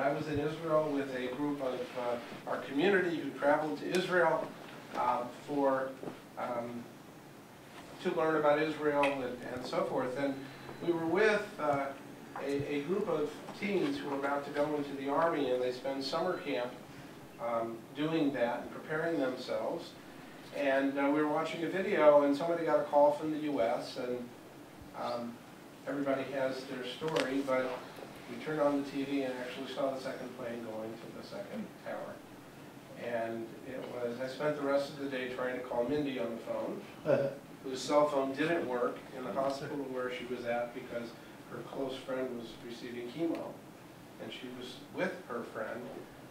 I was in Israel with a group of our community who traveled to Israel to learn about Israel and so forth. And we were with a group of teens who were about to go into the Army, and they spend summer camp doing that and preparing themselves. And we were watching a video, and somebody got a call from the U.S., and everybody has their story, but we turned on the TV and actually saw the second plane going to the second tower. And it was, I spent the rest of the day trying to call Mindy on the phone, whose cell phone didn't work in the hospital where she was at because her close friend was receiving chemo, and she was with her friend.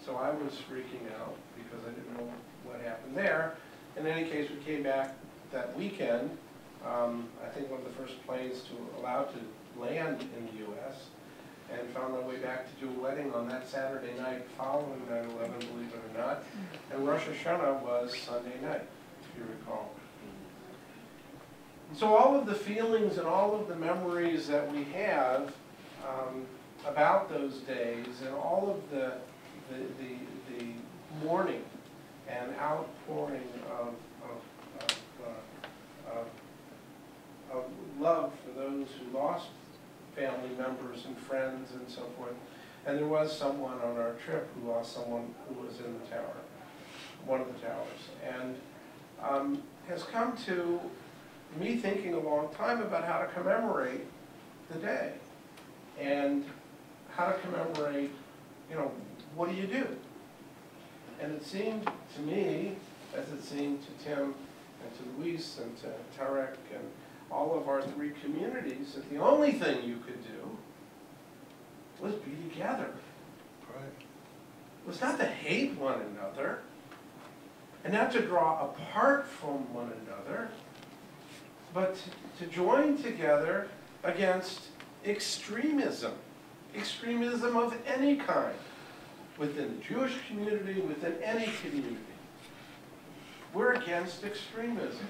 So I was freaking out because I didn't know what happened there. In any case, we came back that weekend, I think one of the first planes allowed to land in the U.S., and found our way back to do a wedding on that Saturday night following 9/11, believe it or not. And Rosh Hashanah was Sunday night, if you recall. And so all of the feelings and all of the memories that we have about those days, and all of the mourning and outpouring of love for those who lost family members and friends and so forth. And there was someone on our trip who lost someone who was in the tower, one of the towers, and has come to me thinking a long time about how to commemorate the day and how to commemorate, you know, what do you do? And it seemed to me, as it seemed to Tim and to Luis and to Tarek and all of our three communities, that the only thing you could do was be together. Right. It was not to hate one another and not to draw apart from one another, but to join together against extremism, extremism of any kind, within the Jewish community, within any community. We're against extremism.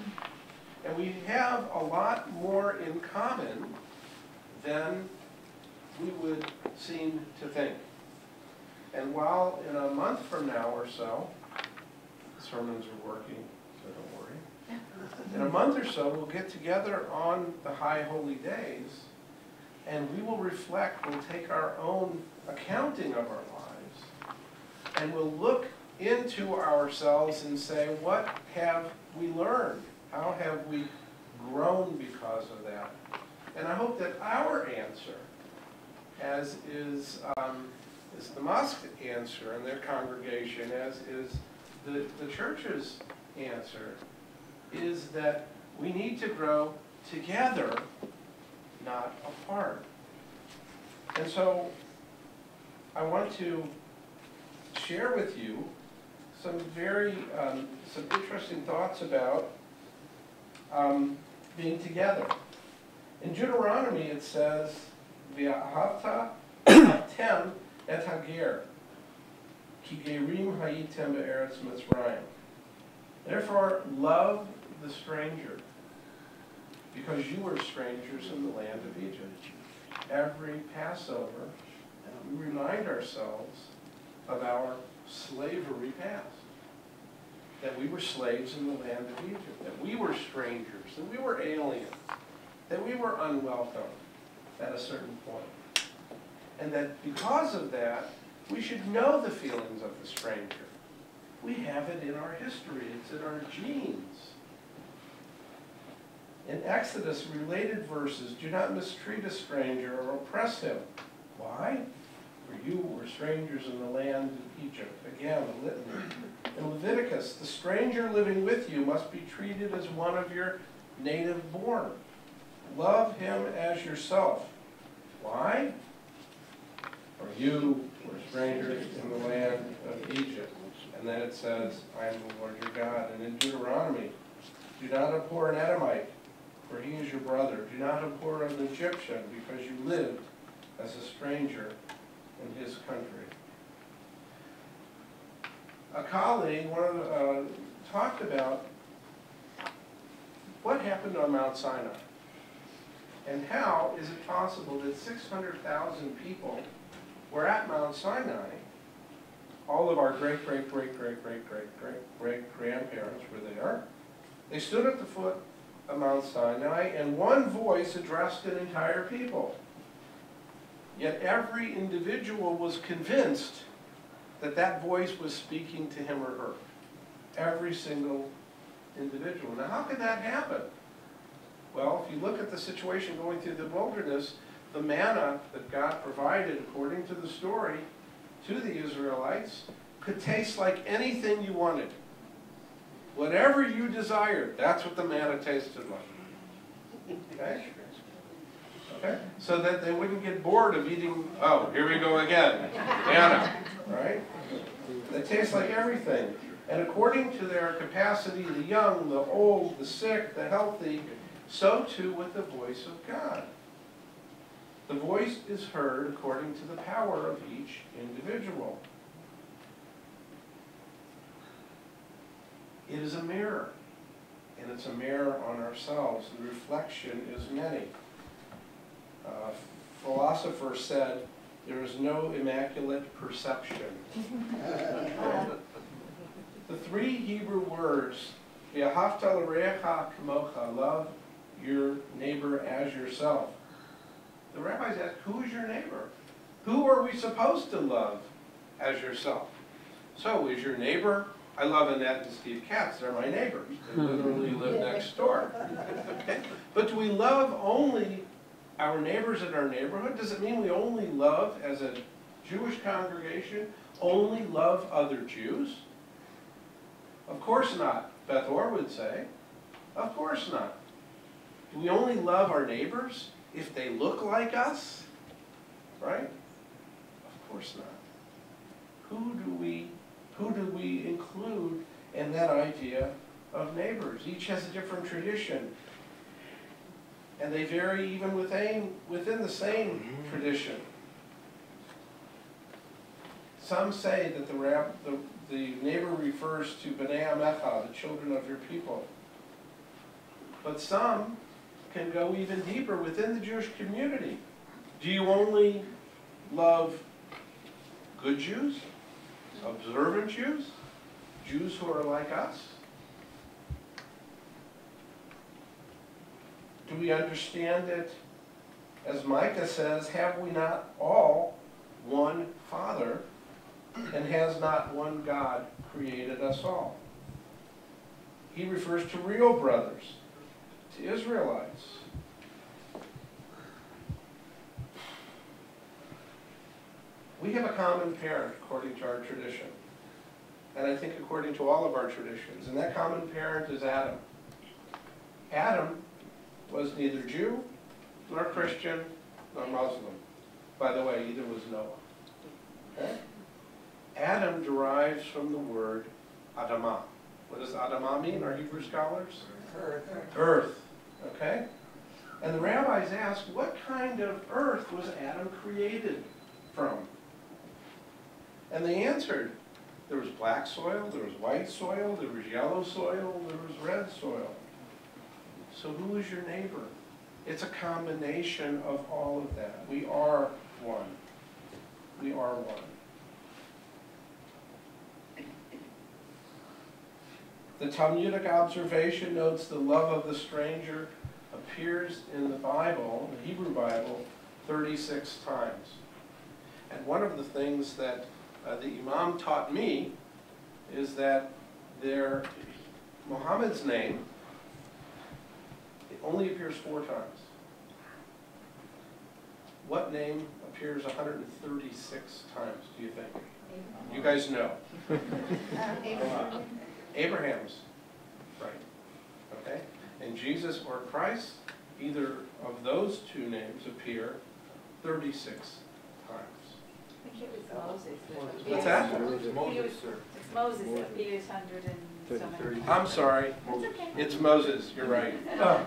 And we have a lot more in common than we would seem to think. And while in a month from now or so, sermons are working, so don't worry. In a month or so, we'll get together on the High Holy Days, and we will reflect, we'll take our own accounting of our lives, and we'll look into ourselves and say, what have we learned? How have we grown because of that? And I hope that our answer, as is the mosque answer and their congregation, as is the church's answer, is that we need to grow together, not apart. And so I want to share with you some some interesting thoughts about being together. In Deuteronomy it says, "V'ahavta atem et hager, ki gerim hayitem be'eretz Mitzrayim." Therefore, love the stranger, because you were strangers in the land of Egypt. Every Passover, we remind ourselves of our slavery past. That we were slaves in the land of Egypt, that we were strangers, that we were aliens, that we were unwelcome at a certain point. And that because of that, we should know the feelings of the stranger. We have it in our history, it's in our genes. In Exodus, related verses, do not mistreat a stranger or oppress him. Why? For you were strangers in the land of Egypt. Again, a litany. In Leviticus, the stranger living with you must be treated as one of your native born. Love him as yourself. Why? For you were strangers in the land of Egypt. And then it says, I am the Lord your God. And in Deuteronomy, do not abhor an Edomite, for he is your brother. Do not abhor an Egyptian, because you lived as a stranger in his country. A colleague talked about what happened on Mount Sinai, and how is it possible that 600,000 people were at Mount Sinai. All of our great-great-great-great-great-great-great-grandparents were there. They stood at the foot of Mount Sinai, and one voice addressed an entire people. Yet every individual was convinced that that voice was speaking to him or her. Every single individual. Now, how could that happen? Well, if you look at the situation going through the wilderness, the manna that God provided, according to the story, to the Israelites, could taste like anything you wanted. Whatever you desired, that's what the manna tasted like. Okay? Okay? So that they wouldn't get bored of eating, oh, here we go again, manna, right? They taste like everything. And according to their capacity, the young, the old, the sick, the healthy, so too with the voice of God. The voice is heard according to the power of each individual. It is a mirror, and it's a mirror on ourselves. The reflection is many. Philosopher said, there is no immaculate perception. The three Hebrew words, v'ahavta l'reacha kamocha, love your neighbor as yourself. The rabbis ask, who is your neighbor? Who are we supposed to love as yourself? So, is your neighbor? I love Annette and Steve Katz. They're my neighbors. They literally live next door. Okay? But do we love only our neighbors in our neighborhood? Does it mean we only love, as a Jewish congregation, only love other Jews? Of course not, Beth Orr would say. Of course not. Do we only love our neighbors if they look like us? Right? Of course not. Who do we include in that idea of neighbors? Each has a different tradition. And they vary even within the same tradition. Some say that the neighbor refers to B'nai Amecha, the children of your people. But some can go even deeper within the Jewish community. Do you only love good Jews? Observant Jews? Jews who are like us? Do we understand it, as Micah says, have we not all one Father, and has not one God created us all? He refers to real brothers, to Israelites. We have a common parent according to our tradition, and I think according to all of our traditions, and that common parent is Adam. Adam was neither Jew, nor Christian, nor Muslim. By the way, either was Noah. Okay? Adam derives from the word Adamah. What does Adamah mean, our Hebrew scholars? Earth. Earth. Okay? And the rabbis ask, what kind of earth was Adam created from? And they answered, there was black soil, there was white soil, there was yellow soil, there was red soil. So who is your neighbor? It's a combination of all of that. We are one. We are one. The Talmudic observation notes the love of the stranger appears in the Bible, the Hebrew Bible, 36 times. And one of the things that the Imam taught me is that Muhammad's name, it only appears 4 times. What name appears 136 times, do you think? You guys know. Abraham's, right, okay? And Jesus or Christ, either of those 2 names appear 36 times. I think it was Moses. What's that? It's Moses, sir. It's Moses that appears 100 and so many. I'm sorry. That's okay. It's Moses, you're right. Oh,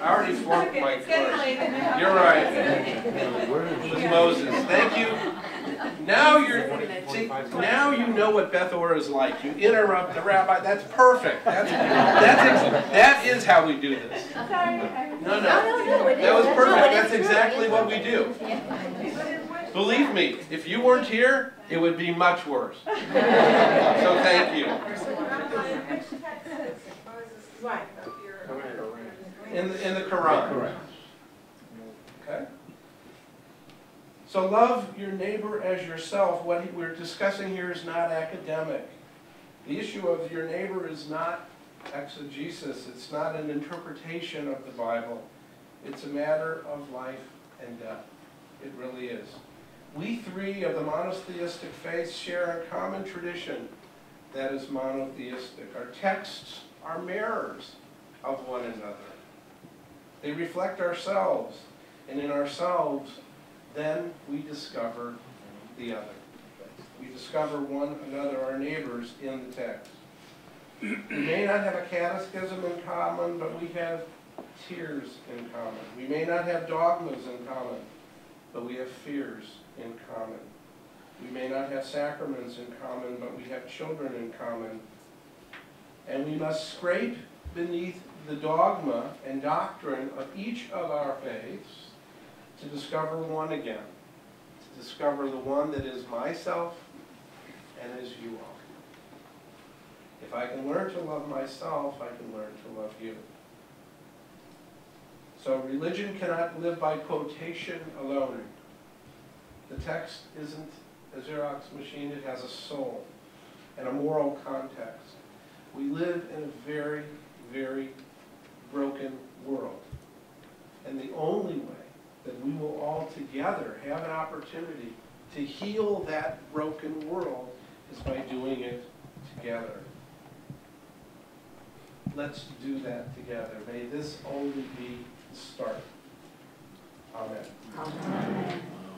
I already flunked my It's getting course. late now. You're right. It was Moses. Thank you. Now now you know what Beth Orr is like. You interrupt the rabbi. That's perfect. That is how we do this. Sorry. No, that was perfect. That's exactly what we do. Believe me, if you weren't here, it would be much worse. So thank you. Right. In the Quran. Okay? So love your neighbor as yourself. What we're discussing here is not academic. The issue of your neighbor is not exegesis. It's not an interpretation of the Bible. It's a matter of life and death. It really is. We three of the monotheistic faiths share a common tradition that is monotheistic. Our texts are mirrors of one another. They reflect ourselves, and in ourselves, then we discover the other. We discover one another, our neighbors, in the text. We may not have a catechism in common, but we have tears in common. We may not have dogmas in common, but we have fears in common. We may not have sacraments in common, but we have children in common. And we must scrape beneath the dogma and doctrine of each of our faiths to discover one again, to discover the one that is myself and is you all. If I can learn to love myself, I can learn to love you. So religion cannot live by quotation alone. The text isn't a Xerox machine, it has a soul and a moral context. We live in a very, very broken world. And the only way that we will all together have an opportunity to heal that broken world is by doing it together. Let's do that together. May this only be the start. Amen. Amen.